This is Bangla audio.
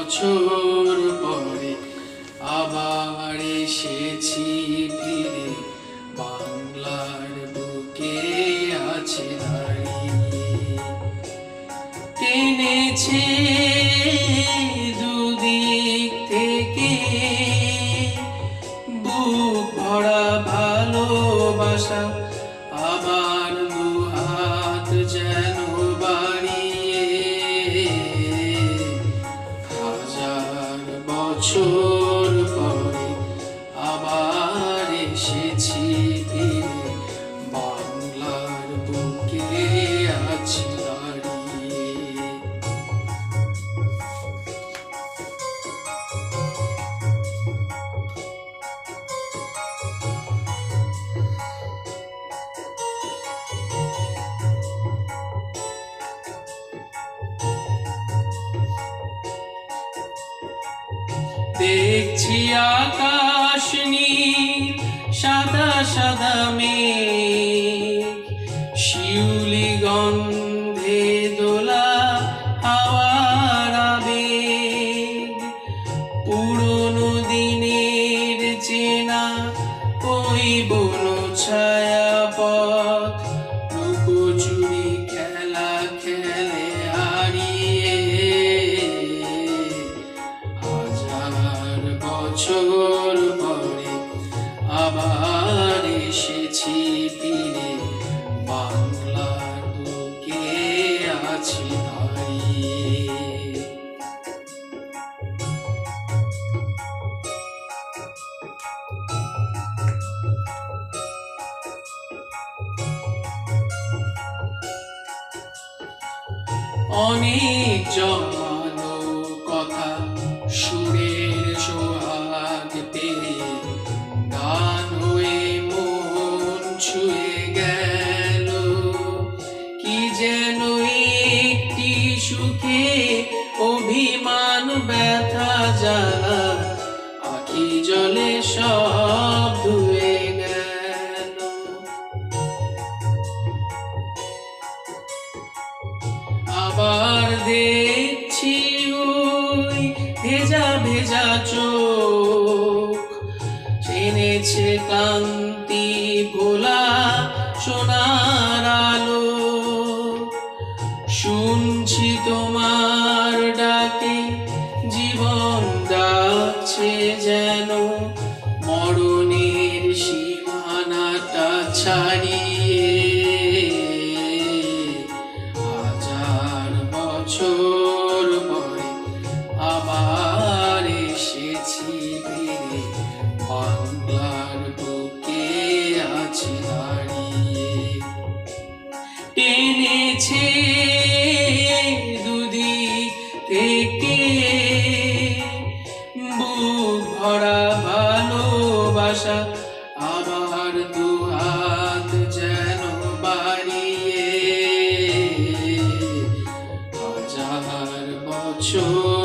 বছর পরে আবার এসেছি ফিরে, বাংলার বুকে আছে দাঁড়িয়ে। টেনেছে দুদিক থেকে বুক ভরা ভালোবাসা, আবার দুহাত যেন বাড়িয়ে। হাজার বছর পরে আবার এসেছি ফিরে, বাংলার বুকে আছি দাঁড়িয়ে। দেখছি আকাশ নীল, সাদা সাদা মেঘ, শিউলি গন্ধে দোলা হাওয়ার আবেগ। পুরনো দিনের চেনা ওই বনো ছায়া পথ, লুকোচুরি খেলা খেলে হারিয়ে। হাজার বছর পরে আবার এসেছি ফিরে, বাংলার বুকে আছি দাঁড়িয়ে। অনেক জমানো কথা সুরের সোহাগ পেয়ে, গান হয়ে মন ছুঁয়ে গেল। কি যেন একটি সুখে অভিমান ব্যথা জ্বালা, আখি জলে সব ধুয়ে গেল। আবার দেখছি ওই ভেজা ভেজা চোখ, চেনেছে ক্লান্তি ভোলা সোনার আলো। শুনছি তোমার ডাকে জীবন ডাকছে যেন, মরণের সীমানাটা ছাড়িয়ে। বছর পরে আবার এসেছি ফিরে, বাংলার বুকে আছি দাঁড়িয়ে। টেনেছে দুদিক থেকে বুক ভরা ভালোবাসা, আবার দুহাত যেন বাড়িয়ে। হাজার বছর